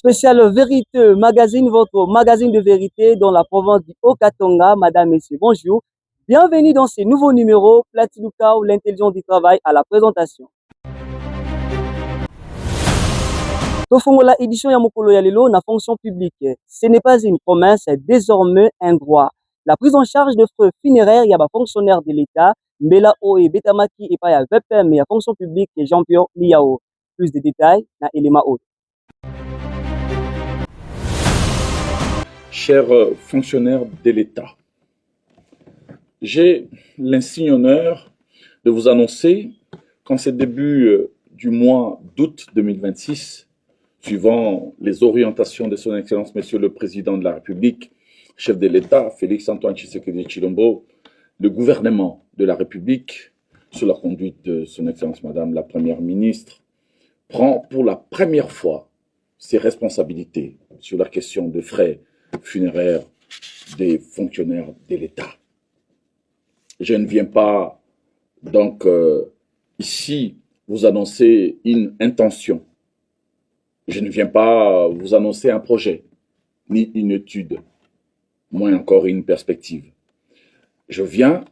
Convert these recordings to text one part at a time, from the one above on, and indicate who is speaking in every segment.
Speaker 1: Spécial Vérité Magazine, votre magazine de vérité dans la province du Haut-Katanga. Madame, Messieurs, bonjour. Bienvenue dans ce nouveau numéro, Platiluka ou l'intelligence du travail à la présentation. Tofongola édition ya mokolo ya lelo na fonction publique. Ce n'est pas une promesse, c'est désormais un droit. La prise en charge de frais funéraires ya ba fonctionnaire de l'État, Mbela Oe Betamaki et pa ya VPM ya fonction publique et Jean-Pierre Liao. Plus de détails na Elema O.
Speaker 2: Chers fonctionnaires de l'État, j'ai l'insigne honneur de vous annoncer qu'en ce début du mois d'août 2026, suivant les orientations de son Excellence Monsieur le Président de la République, chef de l'État, Félix-Antoine Tshisekedi Tshilombo, le gouvernement de la République, sous la conduite de son Excellence Madame la Première Ministre, prend pour la première fois ses responsabilités sur la question de frais funéraires des fonctionnaires de l'État. Je ne viens pas donc ici vous annoncer une intention. Je ne viens pas vous annoncer un projet, ni une étude, moins encore une perspective. Je viens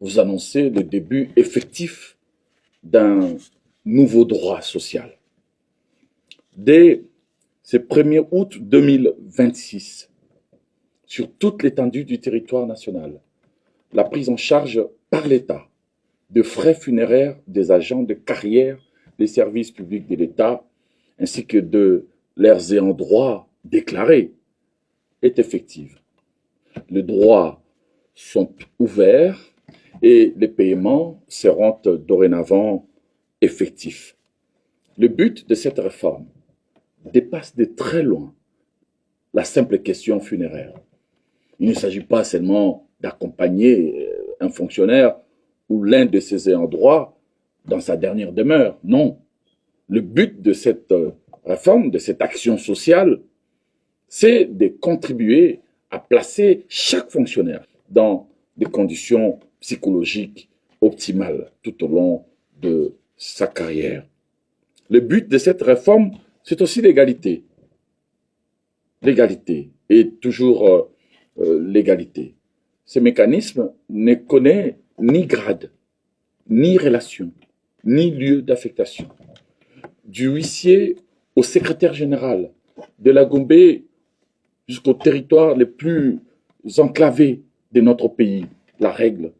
Speaker 2: vous annoncer le début effectif d'un nouveau droit social. Dès ce 1er août 2026, sur toute l'étendue du territoire national, la prise en charge par l'État de frais funéraires des agents de carrière des services publics de l'État ainsi que de leurs ayants droit déclarés est effective. Les droits sont ouverts et les paiements seront dorénavant effectifs. Le but de cette réforme dépasse de très loin la simple question funéraire. Il ne s'agit pas seulement d'accompagner un fonctionnaire ou l'un de ses ayants droit dans sa dernière demeure. Non. Le but de cette réforme, de cette action sociale, c'est de contribuer à placer chaque fonctionnaire dans des conditions psychologiques optimales tout au long de sa carrière. Le but de cette réforme, c'est aussi l'égalité. L'égalité est toujours l'égalité. Ce mécanisme ne connaît ni grade, ni relation, ni lieu d'affectation. Du huissier au secrétaire général, de la Gombe jusqu'au territoire les plus enclavés de notre pays, la règle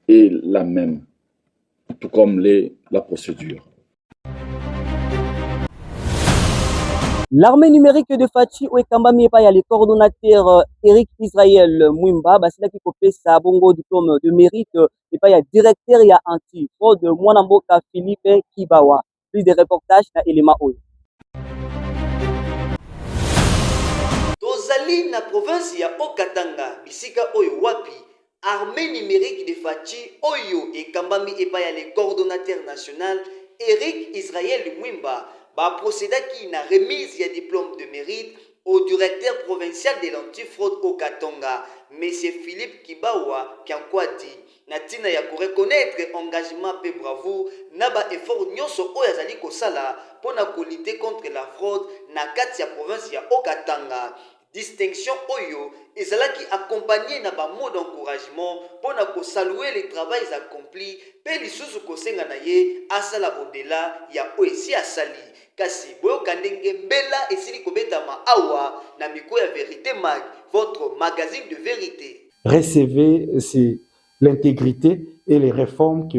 Speaker 2: est la même, tout comme la procédure.
Speaker 1: L'armée numérique de Fachi Ouekambami epa ya le coordonnateur Eric Israël Mwimba basila ki kopesa bongo diplôme de mérite epa ya directeur ya anti-fraude Mwanamboka Philippe Kibawa. Plus de reportages na Elema Oyo.
Speaker 3: Tozali na province ya Haut-Katanga bisika oyo wapi armée numérique de Fachi oyo ekambami epa ya le coordonnateur national Eric Israël Mwimba procédaki na remise ya diplôme de mérite au directeur provincial de l'antifraude au Katanga, M. Philippe Kibawa Kiankwadi, na tina ya ko reconnaître engagement pe bravoure na ba effort nyonso oyo azali kosala pona ko lutter contre la fraude na kati ya province ya Okatanga. Distinction oyo ezalaki accompagné na ba mot d'encouragement pona ko saluer les travails accomplis pe lisusu kosenga na ye asala au-delà ya oesi asali. Kasi boyoka ndenge mbela esili kobetama awa na miko ya Vérité Mag, votre magazine de vérité.
Speaker 4: Recevez l'intégrité et les réformes que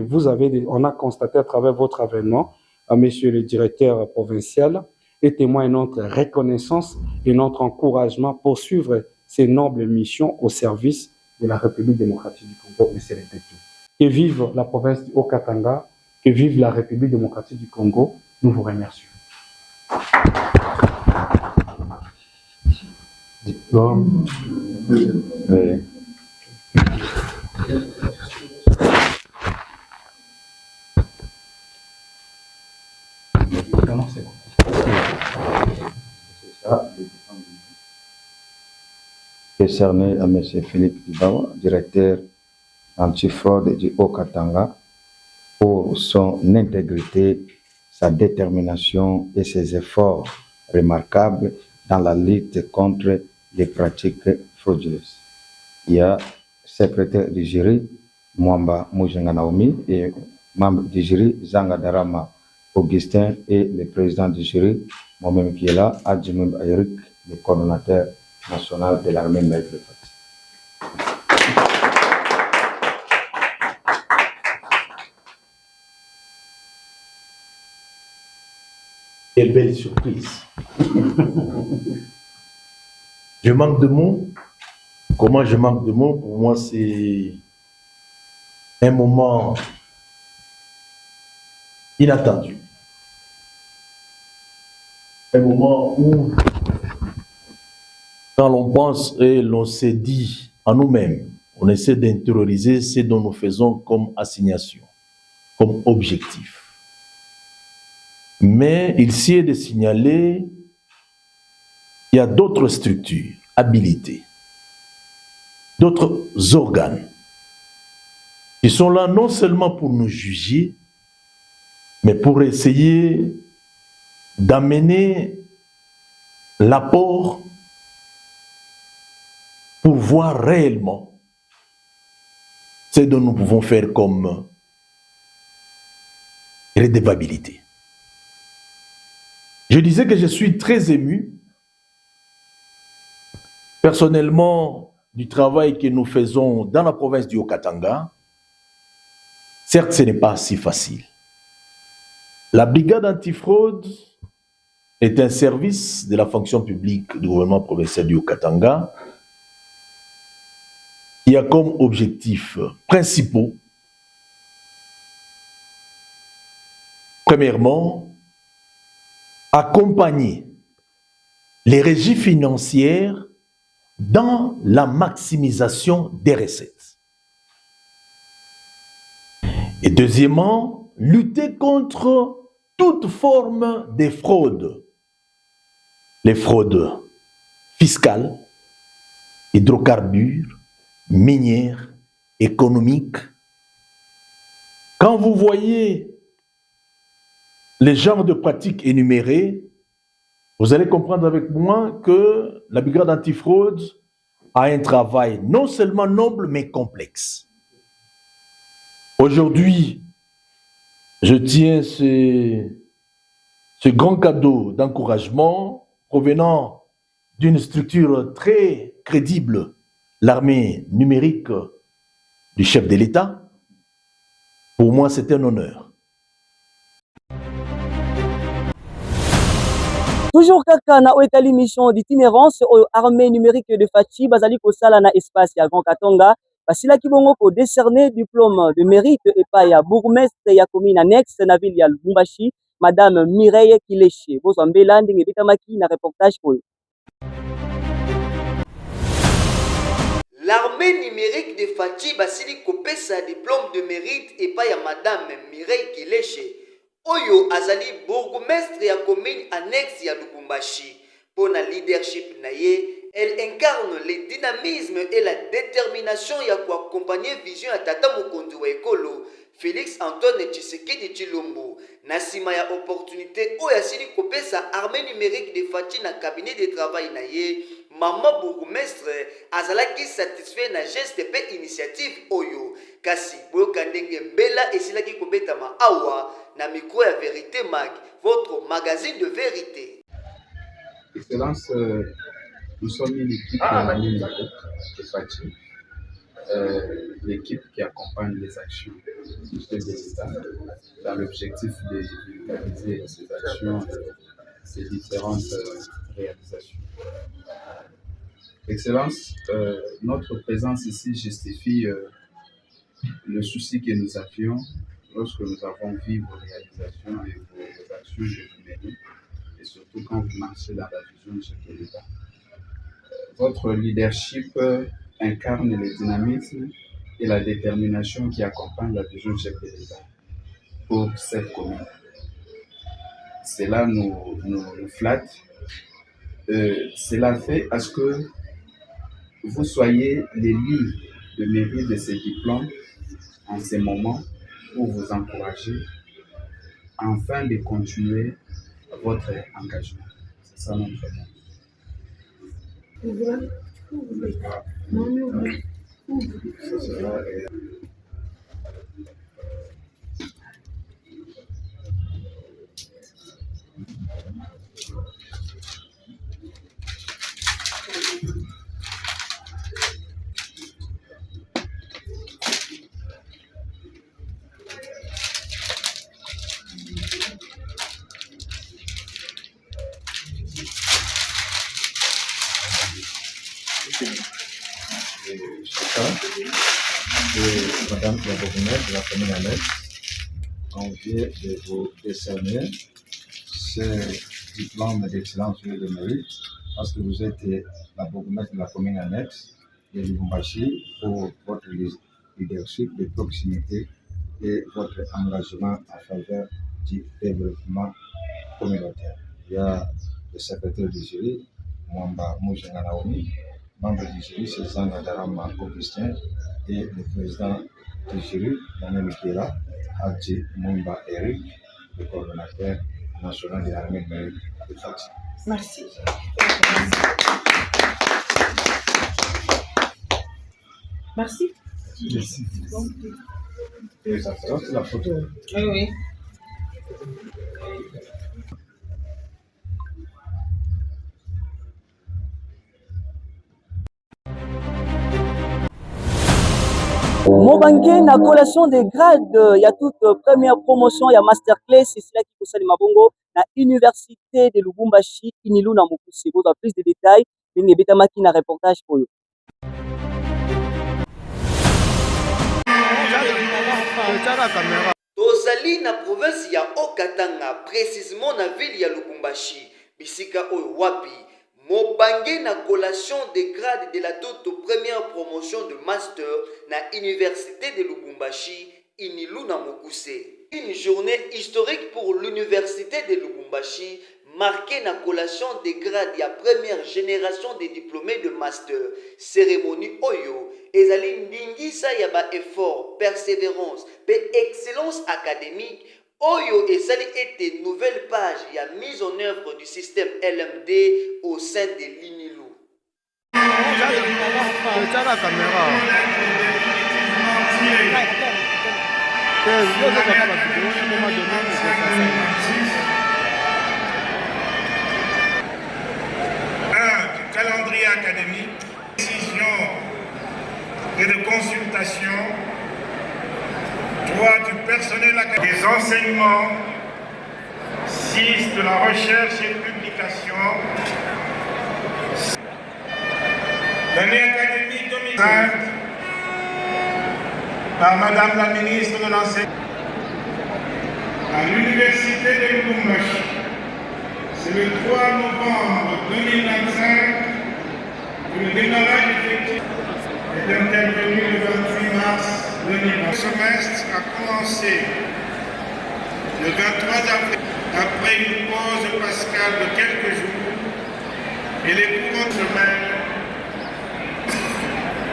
Speaker 4: on a constatées à travers votre avènement à Monsieur le directeur provincial et témoigne notre reconnaissance et notre encouragement pour suivre ces nobles missions au service de la République démocratique du Congo, Monsieur le directeur. Que vive la province du Haut-Katanga, que vive la République démocratique du Congo, nous vous remercions.
Speaker 5: Diplôme. Oui.
Speaker 4: Non, c'est bon.
Speaker 5: C'est ça, décerné à M. Philippe Kibawa, directeur antifraude du Haut-Katanga, pour son intégrité, sa détermination et ses efforts remarquable dans la lutte contre les pratiques frauduleuses. Il y a secrétaire du jury, Mwamba Mujenga Naomi, et membre du jury, Zanga Darama Augustin, et le président du jury, moi-même qui est là, Adjimim Ayrik, le coordonnateur national de l'armée Mérite de Fati.
Speaker 6: Quelle belle surprise. Je manque de mots. Comment je manque de mots? Pour moi, c'est un moment inattendu. Un moment où, quand l'on pense et l'on s'est dit en nous-mêmes, on essaie d'intérioriser ce dont nous faisons comme assignation, comme objectif. Mais il s'y est de signaler qu'il y a d'autres structures, habilitées, d'autres organes qui sont là non seulement pour nous juger, mais pour essayer d'amener l'apport pour voir réellement ce dont nous pouvons faire comme redevabilité. Je disais que je suis très ému, personnellement, du travail que nous faisons dans la province du Haut-Katanga. Certes, ce n'est pas si facile. La brigade antifraude est un service de la fonction publique du gouvernement provincial du Haut-Katanga qui a comme objectifs principaux, premièrement, accompagner les régies financières dans la maximisation des recettes. Et deuxièmement, lutter contre toute forme de fraude. Les fraudes fiscales, hydrocarbures, minières, économiques. Quand vous voyez les genres de pratiques énumérées, vous allez comprendre avec moi que la brigade antifraude a un travail non seulement noble, mais complexe. Aujourd'hui, je tiens ce grand cadeau d'encouragement provenant d'une structure très crédible, l'armée numérique du chef de l'État. Pour moi, c'est un honneur.
Speaker 1: Toujours kaka na oetali mission d'itinérance oyo armée numérique de Fati bazali kosala na espace ya Grand Katanga basilaki bongo ko décerner diplôme de mérite epai ya bourgmestre ya commune annexe na ville ya Lubumbashi madame Mireille Kileshe bozwa mbela ndenge ebetamaki na reportage oyo.
Speaker 3: L'armée numérique de Fati basili kopesa diplôme de mérite epai ya madame Mireille Kileshe Oyo azali bourgmestre ya commune annexe ya Lubumbashi. Pour la leadership naye, elle incarne le dynamisme et la détermination ya accompagner vision ya tata mokonzi wa ekolo Félix Antoine Tshisekedi Tshilombo. Nasima ya opportunité oyo asili kopesa armée numérique de Fati na cabinet de travail naye, maman bourgmestre azalaki satisfait na geste pe initiative oyo. Kasi boyoka ndenge mbela esilaki kobetama awa na micro ya Vérité Mag, votre magazine de vérité.
Speaker 4: Excellence, nous sommes une équipe de Fati, l'équipe qui accompagne les actions de l'État dans l'objectif de réaliser ces actions, ces différentes réalisations. Excellence, notre présence ici justifie le souci que nous avions lorsque nous avons vu vos réalisations et vos actions que vous menez, et surtout quand vous marchez dans la vision de chef de l'État. Votre leadership incarne le dynamisme et la détermination qui accompagnent la vision de chef de l'État pour cette commune. Cela nous flatte. Cela fait à ce que vous soyez les lits de mérite de ces diplômes en ces moments pour vous encourager afin de continuer votre engagement. C'est ça notre nom. Ça sera, et Madame la gouverneur de la commune annexe, on vient de vous décerner ce diplôme d'excellence de mérite parce que vous êtes la gouverneur de la commune annexe de Lubumbashi pour votre leadership de proximité et votre engagement en faveur du développement communautaire. Il y a le secrétaire du jury, Mwamba Mujanga Naomi, membre du jury, c'est Zanga Darama Augustin, et le président du jury, Daniel Mikela, Hadji Mwimba Eric, le coordonnateur national de l'armée de mérite de Fati.
Speaker 7: Merci. Merci.
Speaker 4: Merci. Et ça sera la photo.
Speaker 7: Oui, oui.
Speaker 1: Mobange na collation des grades, il y a toute première promotion, il y a masterclass, c'est cela qui concerne Mabongo, na université de Lubumbashi, Inilu na Mukuse. Vous avez plus de détails, mais betamaki na reportage pour vous.
Speaker 3: tozali na province ya Okatanga, précisément na ville ya Lubumbashi, bisika oyo wapi Mobange na collation des grades de la toute première promotion de master na université de Lubumbashi, Inilu na Mokuse. Une journée historique pour l'université de Lubumbashi, marquée na collation des grades ya première génération des diplômés de master. Cérémonie oyo ezali ndingisa ya ba effort, persévérance, pe excellence académique oyo ezali ete nouvelle page ya mise en œuvre du système LMD au sein de l'INILU.
Speaker 8: Du calendrier académique, décision et de consultation, droit du personnel académique, des enseignements, 6 de la recherche et publication, l'année académique 2005 par Madame la ministre de l'Enseignement à l'université de Lubumbashi. C'est le 3 novembre 2025 que le démarrage effectif est intervenu le 28 mars 2020. Le semestre a commencé le 23 avril après une pause pascale de quelques jours et les courants de semaine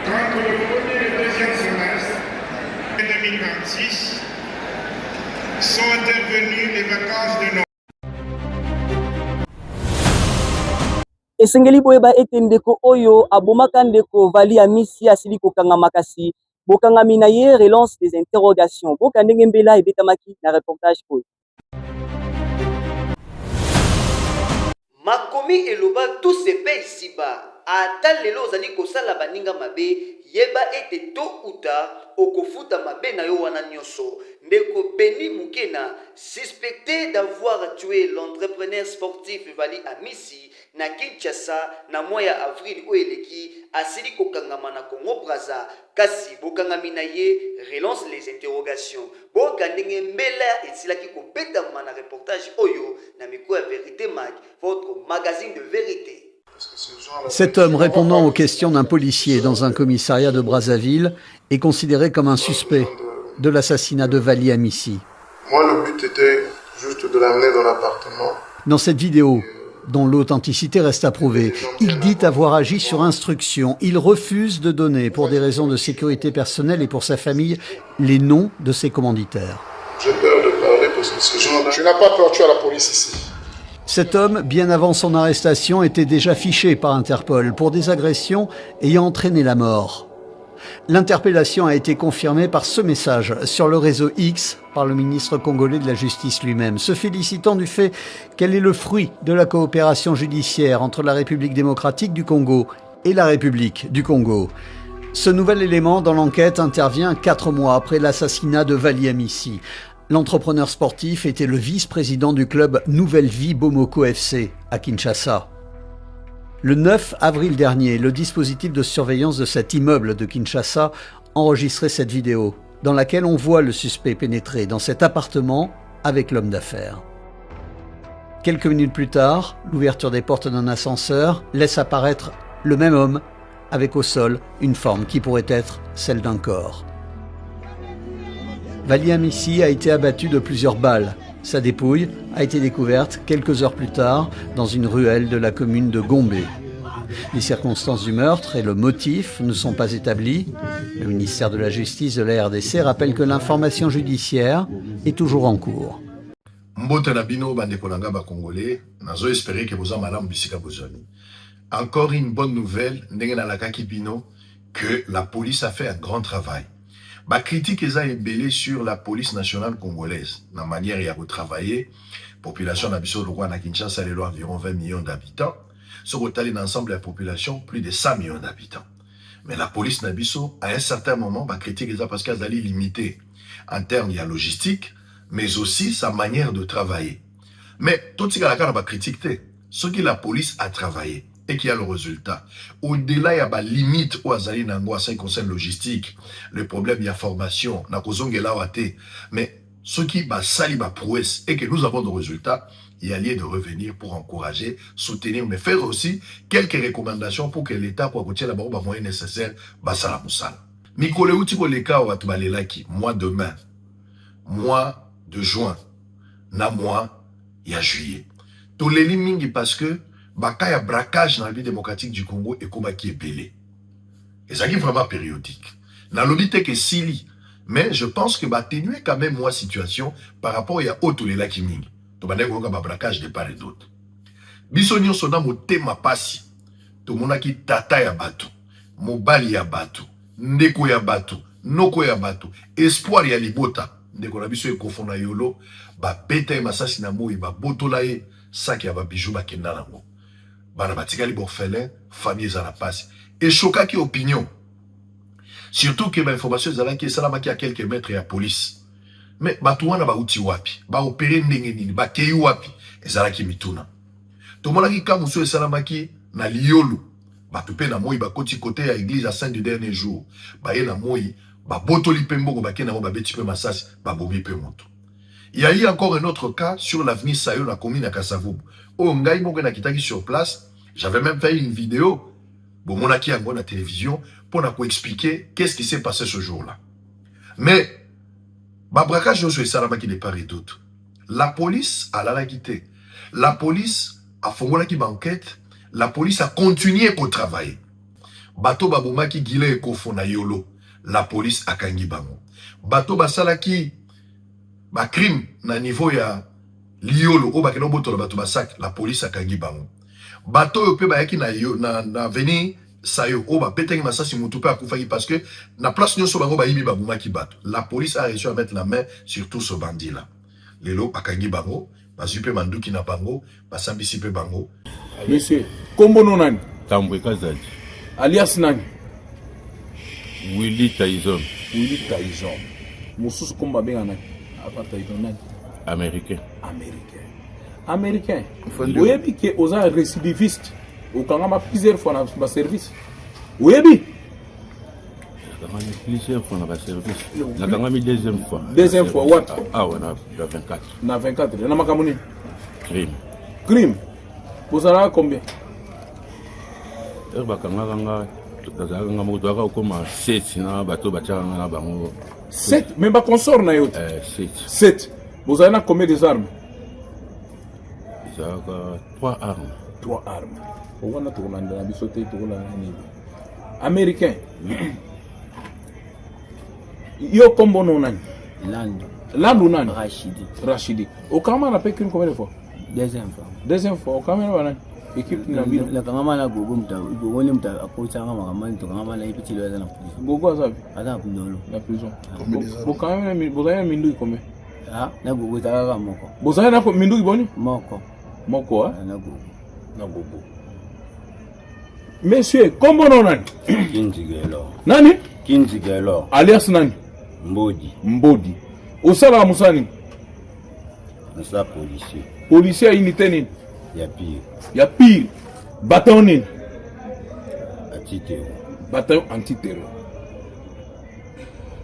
Speaker 8: entre le premier et le deuxième semestre 2026 sont intervenues les vacances de Noël.
Speaker 1: Esengeli boyeba ete ndeko oyo abomaka ndeko vali ya misi asili kokanga makasi bokangami na ye relance des interrogations boka ndenge mbela ebetamaki na reportage oyo.
Speaker 3: Makomi eloba tous se paye ici-bas. Ata lelo ozali kosala baninga mabe yeba ete to uta okofuta mabe na yo wana nyonso. Ndeko Beni Mukena, suspecté d'avoir tué l'entrepreneur sportif Vali Amisi na Kinshasa na mois ya avril oyo eleki asili kokangama na Congo Brazza kasi bokangami na ye relance les interrogations. Boka ndenge mbela esilaki kobetama na reportage oyo na micro ya Vérité Mag, votre magazine de vérité.
Speaker 9: Cet homme répondant aux questions d'un policier dans un commissariat de Brazzaville est considéré comme un suspect de l'assassinat de Vali Amisi.
Speaker 10: Moi, le but était juste de l'amener dans l'appartement.
Speaker 9: Dans cette vidéo, dont l'authenticité reste à prouver, il dit avoir agi sur instruction. Il refuse de donner, pour des raisons de sécurité personnelle et pour sa famille, les noms de ses commanditaires.
Speaker 10: J'ai peur de parler parce que ces gens-là...
Speaker 11: Tu n'as pas peur, tu as la police ici.
Speaker 9: Cet homme, bien avant son arrestation, était déjà fiché par Interpol pour des agressions ayant entraîné la mort. L'interpellation a été confirmée par ce message sur le réseau X par le ministre congolais de la Justice lui-même, se félicitant du fait qu'elle est le fruit de la coopération judiciaire entre la République démocratique du Congo et la République du Congo. Ce nouvel élément dans l'enquête intervient 4 mois après l'assassinat de Vali Amissi. L'entrepreneur sportif était le vice-président du club Nouvelle Vie Bomoko FC à Kinshasa. Le 9 avril dernier, le dispositif de surveillance de cet immeuble de Kinshasa enregistrait cette vidéo, dans laquelle on voit le suspect pénétrer dans cet appartement avec l'homme d'affaires. Quelques minutes plus tard, l'ouverture des portes d'un ascenseur laisse apparaître le même homme, avec au sol une forme qui pourrait être celle d'un corps. Vali Amissi a été abattu de plusieurs balles. Sa dépouille a été découverte quelques heures plus tard dans une ruelle de la commune de Gombe. Les circonstances du meurtre et le motif ne sont pas établis. Le ministère de la Justice de la RDC rappelle que l'information judiciaire est toujours en cours.
Speaker 11: Encore une bonne nouvelle, que la police a fait un grand travail. Ma critique est ébellée sur la police nationale congolaise. La manière il y a travailler, population d'Abisso de Kinshasa, c'est environ 20 millions d'habitants. Sur l'ensemble de la population, plus de 100 millions d'habitants. Mais la police d'Abisso, à un certain moment, ma critique est parce qu'elle est limitée en termes de logistique, mais aussi sa manière de travailler. Mais tout ce qu'il y a ma critique, ce que la police a travaillé et qui a le résultat. Au-delà, il y a des limites où Azali Nango, ça concerne logistique, le problème, il y a formation, mais ce qui va sali ma prouesse et que nous avons des résultats, il y a lieu de revenir pour encourager, soutenir, mais faire aussi quelques recommandations pour que l'État puisse retirer la barre moyen nécessaire, basala moussala. Mikole Outiko Leka Ouatbalelaki, mois de mai, mois de juin, na mois, il y a juillet. Tous les limingi parce que, il y a braquage dans la vie démocratique du Congo et comment qui est belé. Et ça qui est vraiment périodique. Dans l'obité que Sili, mais je pense que atténuer quand même moi situation par rapport à autres les lakiming. Tu vas dire qu'il y a un braquage de part et d'autre. Bisonio sona mo tema pasi. To monaki tata ya batu, mobali ya batu, ndeko ya batu, noko ya batu, espoir ya libota. Ndeko na biso e kofona yolo, ba beta e masasi na moi, ba botola e saki ya ba bijou ba kenda nango. Bana batikali borfelin, famille za la passe. Et choka ki opinion. Surtout que l'information est que ça à quelques mètres à la police. Mais batouana ba uti wapi, ba opérer ndenge nini, ba keyi wapi, ezalaki mituna. To monaki ka muso esalamaki na liolu, ba tupe na moi ba koti côté à église à saint du dernier jour. Ba ye na moi, ba botoli pemboko ba kena ba beti pe masasi, ba bobi pe moto. Il y a eu encore un autre cas sur l'avenue Sayo, la commune à Kassavoub. Oh, Ngaï Mogen a quitté sur place. J'avais même fait une vidéo. Bon, mon acquis à la télévision pour nous expliquer qu'est-ce qui s'est passé ce jour-là. Mais, braquage sur Salama qui n'est pas d'autre. La police a la quitté. La police a fait une enquête. La police a continué au travail. Bato Babouma qui guilé et kofona yolo. La police a kangi bango. Bato Basala qui ba crime na niveau ya liolo o ba keno boto bato basak la police a kangi bango. Bato yo pe ba yaki na veni sayo o ba petengi masasi mutu pe akufaki parce que na place nyoso bango ba yibi babuma ki bato. La police a réussi à mettre la main sur tout ce bandit là. Lelo akangi bango, ba zupe manduki na bango, ba sambisi pe bango.
Speaker 12: Monsieur, kombo nonani?
Speaker 13: Tambwe Kazadi.
Speaker 12: Alias nani?
Speaker 13: Willy Tyson.
Speaker 12: Willy Tyson. Mususu komba benga nani?
Speaker 13: Américain.
Speaker 12: Américain. Vous avez que aux récidiviste. Au Kangama plusieurs fois dans le service. Vous avez
Speaker 13: plusieurs fois dans le service. La Kangama deuxième fois.
Speaker 12: Deuxième fois, what?
Speaker 13: Ah ouais, na 24.
Speaker 12: Na 24. Na makamuni.
Speaker 13: Crime.
Speaker 12: Vous avez combien?
Speaker 13: Kangama 7 na bateau bachanga na bango.
Speaker 12: 7, même pas consort na yote. 7. Vous avez combien des armes?
Speaker 13: J'ai 3 armes.
Speaker 12: 3 armes. On va tourner dans la bisoté, Américain. Yo combo non nani?
Speaker 14: Land.
Speaker 12: Land ou nani?
Speaker 14: Rachidi.
Speaker 12: Rachidi. Au Kama on a payé combien de fois? Deuxième fois, quand même, équipe na bino.
Speaker 14: La kangama na gogo mta akocha ngama kamani to kangama na ipiti lwa na prison.
Speaker 12: Gogo azabi.
Speaker 14: Ala ndolo.
Speaker 12: Na prison. Bo quand même bozaya mindu comme.
Speaker 14: Ah, na gogo taka moko.
Speaker 12: Bozaya na mindu boni?
Speaker 14: Moko.
Speaker 12: Moko ah?
Speaker 14: Na gogo.
Speaker 12: Na gogo. Monsieur, comment on a?
Speaker 14: Kinzigelo.
Speaker 12: Nani?
Speaker 14: Kinzigelo.
Speaker 12: Alias nani?
Speaker 14: Mbodi.
Speaker 12: Mbodi. Osala musani?
Speaker 14: Musa policier.
Speaker 12: Policier à unité nini?
Speaker 14: Ya pire.
Speaker 12: Ya pire. Bataillon nini?
Speaker 14: Antiterror.
Speaker 12: Bataillon antiterror.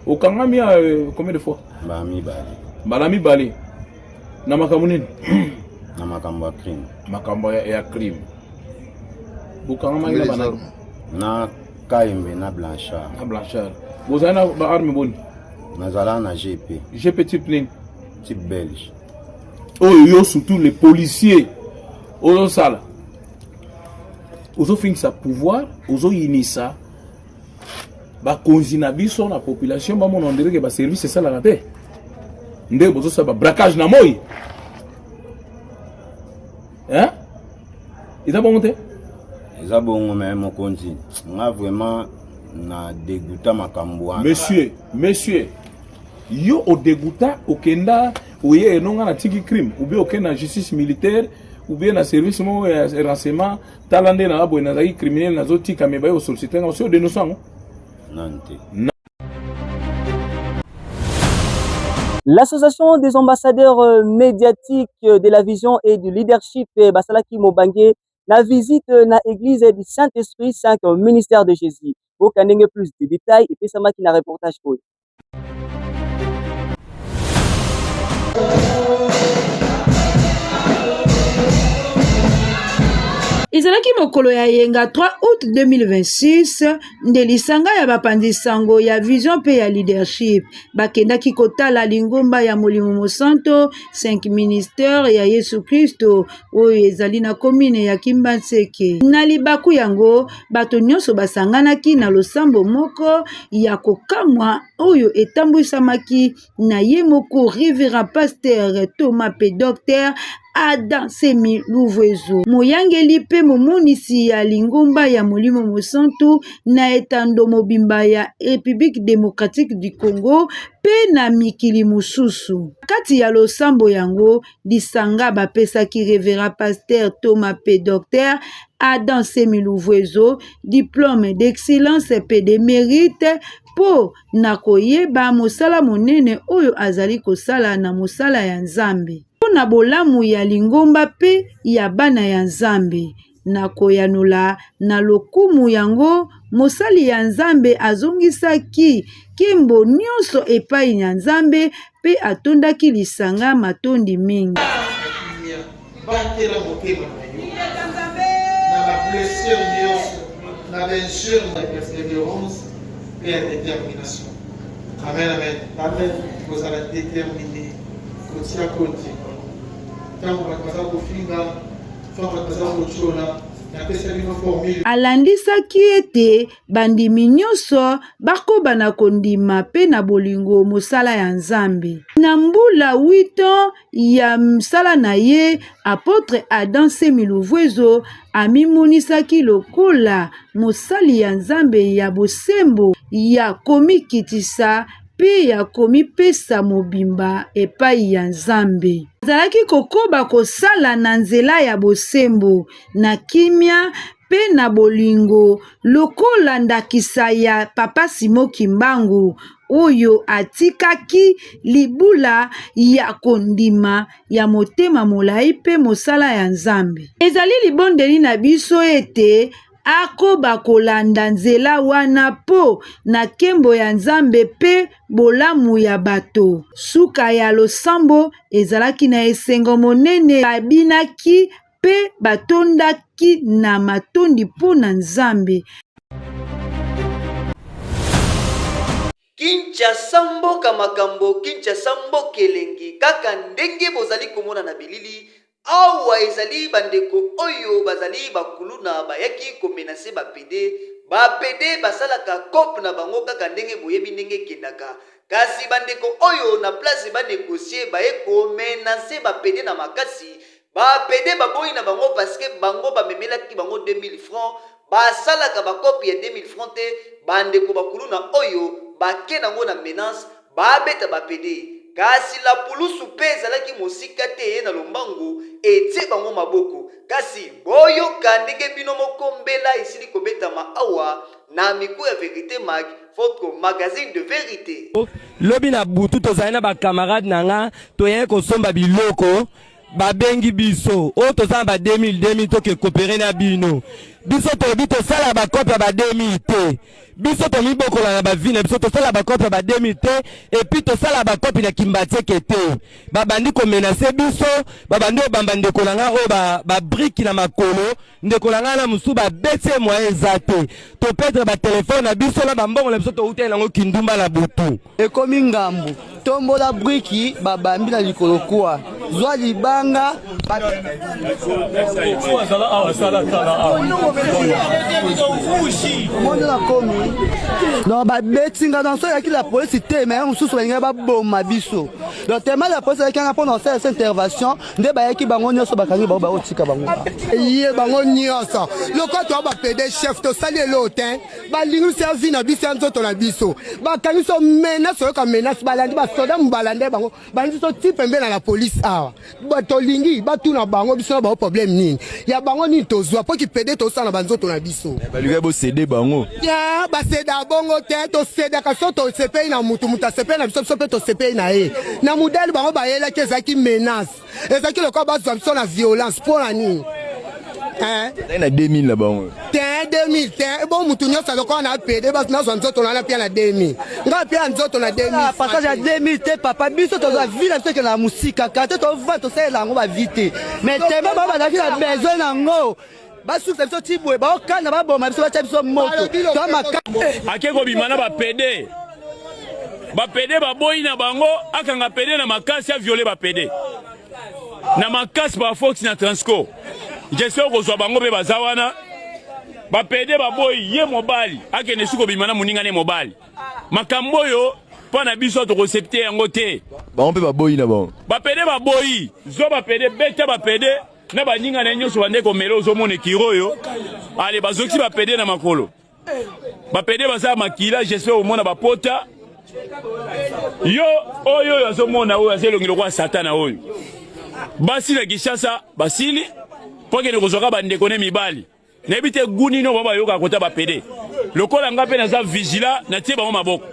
Speaker 12: Okangami combien de fois?
Speaker 14: Balami bali.
Speaker 12: Balami bali. Na makambo nini?
Speaker 14: Na makambo ya crime.
Speaker 12: Makambo ya crime. Okangama ina bana.
Speaker 14: Na Kaimbe na Blanchard.
Speaker 12: Na Blanchard. Vous avez une arme bonne?
Speaker 14: Nazala na GP.
Speaker 12: GP type nini?
Speaker 14: Type belge.
Speaker 12: Oh yo surtout les policiers. Ozo sala. Ozo finir sa pouvoir, ozo inisa. Ba konzina biso na population ba mon ondire que ba service c'est ça la raté. Nde bozo sa ba braquage na moyi. Hein? Ita bonte?
Speaker 14: Eza bongo mais mon konzi. Nga vraiment na dégoûta makambo.
Speaker 12: Monsieur. Yo o dégoûta o kenda oye enonga na tiki crime ou bien okenda justice militaire ou bien na service mo renseignement talande na abo na zaki criminel na zoti kameba yo solliciter na so dénonçant
Speaker 14: nante.
Speaker 1: L'association des ambassadeurs médiatiques de la vision et du leadership Basalaki Mobangue na visite na église du Saint-Esprit 5 ministère de Jésus. Pour qu'on ait plus de détails et puis ça m'a qui na reportage pour eux.
Speaker 15: ezalaki mokolo ya yenga 3 août 2026 nde lisanga ya bapanzi sango ya vision mpe ya leadership bakendaki kotala lingomba ya molimo mosanto 5 ministère ya yesu kristo oyo ezali na komine ya Kimbanseke. Na libaku yango bato nyonso basanganaki na losambo moko ya kokamwa oyo etambwisamaki na ye moko révérend pasteur Thomas pe docteur Adam Semi Louvezo. Moyangeli pe momonisi ya lingomba ya molimo mosantu na etando mobimba ya République démocratique du Congo pe na mikili mosusu. Kati ya losambo yango lisanga bapesaki révérend pasteur Thomas pe docteur Adam Semi Louvezo diplôme d'excellence pe de mérite po na koyeba mosala monene oyo azali kosala na mosala ya Nzambe. Na bolamu ya lingomba pe ya bana ya Nzambe na koyanula na lokumu yango mosali ya Nzambe azongisaki kimbo nyonso epai ya Nzambe pe atondaki lisanga matondi mingi. Alandisaki ete bandimi nyonso bakoba na kondima pe na bolingo mosala ya Nzambe. Na mbula 8 ans ya msala na ye apôtre Adam Semi Louvezo amimonisaki lokola mosali ya Nzambe ya bosembo ya komikitisa pe ya komipesa mobimba epai ya Nzambe. Azalaki kokoba kosala na nzela ya bosembo na kimia pe na bolingo lokola ndakisa ya Papa Simo Kimbangu oyo atikaki libula ya kondima ya motema molai pe mosala ya Nzambe. Ezali libondeli na biso ete akoba kolanda nzela wana po na kembo ya Nzambe pe bolamu ya bato. Suka ya losambo ezalaki na esengo monene babinaki pe batondaki na matondi po na Nzambe.
Speaker 3: Kinshasa mboka makambo, Kinshasa mboka elengi kaka ndenge bozali komona na bilili awa ezali bandeko oyo bazali bakuluna bayaki komenase bapede basalaka kope na bango kaka ndenge boyebi ndenge kendaka kasi bandeko oyo na place banegosie baye komenase bapede na makasi bapede baboyi na bango parce que bango bamemelaki bango 2000 francs basalaka bakopi ya 2000 francs te bandeko bakulu na oyo bake nango na menace babeta bapede kasi la pulusu mpe ezalaki mosika te ye na lombangu etie bango maboko kasi boyoka ndenge bino moko mbela esili kobetama awa na miku ya Vérité Mag, votre magazine de vérité.
Speaker 16: Lobi na butu tozali na bakamarade nanga toye kosomba biloko babengi biso o tozala ba 2000 toke coopérer na bino biso toyebi tosala bakope ya ba 2000 te biso tomibokola na bavina biso tosala bakope ya ba 2000 te epuis tosala bakope na kimbatieke te babandi komenase biso babandi obamba ndeko na nga oyo babriki na makolo ndeko na nga na mosusu babeti moyen eza te topetre batelefone na biso na bambongo na biso touteli nango kindumba na butu
Speaker 17: ekomi ngambu tombola briki babambi na likolo kuwa zwa libanga non babetinga dans ça yaki la police te mais mosusu balinga baboma biso donc tellement la police yaki nga mpona osala cette intervention nde bayaki bango nyonso bakangi bango baotika bango
Speaker 18: ye bango nyonso loko toa bapede chef tosali elo te balingi biso ya vi na biso ya nzoto na biso bakangi biso menace oyoka menace balandi basoda mobalande bango balandi biso ti pembe na la police awa tolingi batuna bango biso na bango problème nini ya bango nini tozwa mpo kipede tosala na banzoto na biso
Speaker 19: balingi bosede bango
Speaker 18: ya baseda bongo te tosedaka so tosepei na mutu mutu asepei na biso biso mpe tosepei na ye na modele bango bayelaki ezalaki menace ezalaki lokola bazwa biso na violence mpo na nini
Speaker 19: na 2000 na bango
Speaker 18: te 2000 te bon mutu nyonso lokola na pede basi nazwa nzoto na pia na 2000 nga pia nzoto na 2000
Speaker 17: passage ya 2000 te papa biso tozwa vi na biso ke na musika kate tova tosalela yango bavite mais tembe bao bazalaki na besoin nango basusa biso tibwe baokana baboma biso batya biso moto
Speaker 12: ake kobima na bapede bapede baboyi na bango akanga pede na makasi aviole bapede na makasi bafox na transco j'espère kozwa bango mpe baza wana bapede baboyi ye mobali akende suki kobima na moninga ne mobali makambo oyo mpo na biso tokosepte yango te
Speaker 19: bango mpe baboyi na bango
Speaker 12: bapede baboyi zo bapede beta bapede na baninga na nyonso bande komela ozomona ekiro oyo ale bazokisi bapede na makolo bapede basala makila j'espère omona bapota yo oyo azomona oyo azelongi lokola satana oyo basi na Kinshasa basili mpo kende kozwaka bandeko ne mibali nayebi te guni no baba yoka kota bapede lokola nga mpe naza vigila natie bango maboko.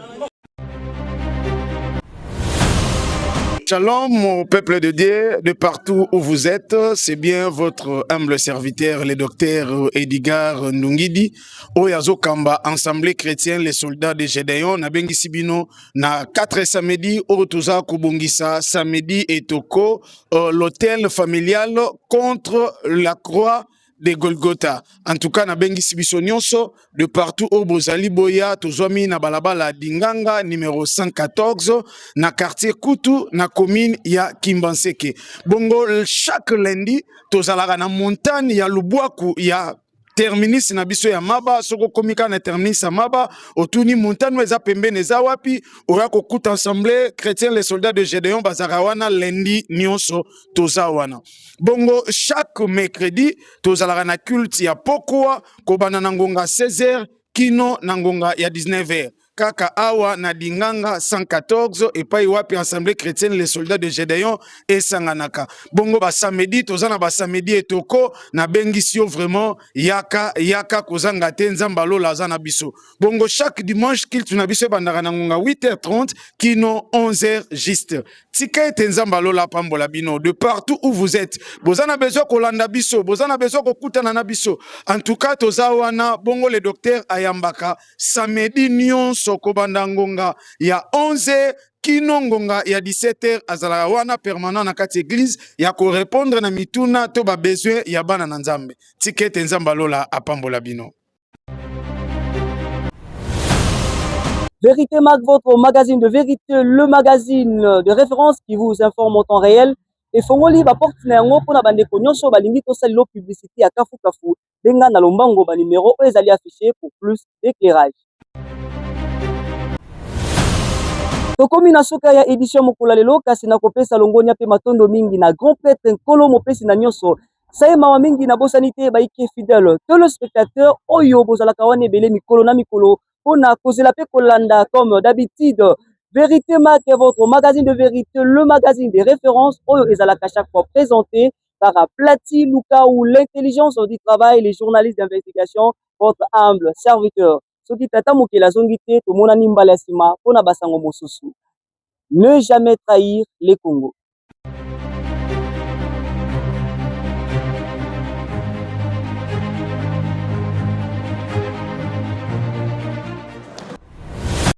Speaker 20: Shalom, mon peuple de Dieu, de partout où vous êtes, c'est bien votre humble serviteur, le docteur Edgar Ndungidi, Oyazo Kamba, Assemblée chrétienne, les soldats de Gédéon, na bengi sibino, na 4 samedi, Otuza Kubungisa, samedi et Toko, l'hôtel familial contre la croix de Golgotha. En tout cas, na bengi sibiso nyonso de partout au Bozali Boya, tozwami na balabala Dinganga numéro 114 na quartier Kutu na commune ya Kimbanseke. Bongo chaque lundi tozalaka na montagne ya Lubwaku ya terminus na biso ya maba soko komika na terminus ya maba otuni montagne eza pembeni eza wapi oya kokuta assemblée chrétienne les soldats de Gédéon bazaka wana lundi nyonso toza wana. Bongo chaque mercredi tozalaka na culte ya pokwa kobana na ngonga 16h kino na ngonga ya 19h. Kaka awa na Dinganga 114 epai wapi assemblée chrétienne les soldats de Gédéon et sanganaka. Bongo ba samedi tozana ba samedi etoko na bengisio vraiment yaka kozanga te nzamba lola zana biso. Bongo chaque dimanche kilt na biso bandaka na ngonga 8h30 kino 11h juste. Tika ete nzamba lola pambola bino de partout où vous êtes. Bozana besoin kolanda biso, bozana besoin kokutana na biso. En tout cas tozawana bongo le docteur Ayambaka samedi nyonso Sokobanda ngonga ya 11h kino ngonga ya 17h azala wana permanent na kati église ya ko répondre na mituna to ba besoin ya bana na nzambe tikete nzamba lola apambola bino.
Speaker 1: Vérité Mag, votre magazine de vérité, le magazine de référence qui vous informe en temps réel. Et fongoli ba porte na yango pona bandeko nyonso balingi to salilo publicité ya kafu kafu benga na lombango ba numéro ezali affiché pour plus d'éclairage. tokomi na suka ya édition mokolo lelo kasi na kopesa longonia pe matondo mingi na grand prêtre nkolo mopesi na nyonso saye mawa mingi na bosani te baiki fidèle téléspectateur oyo bozalaka wana ebele mikolo na mikolo mpona kozela pe kolanda comme d'habitude Vérité Marque est votre magazine de vérité, le magazine des références oyo ezalaka chaque fois présenté par Plati Luka ou l'intelligence du travail, les journalistes d'investigation, votre humble serviteur. Soki tata mokela zongi te tomona nimbala sima pona basango mosusu. Ne jamais trahir les Congos.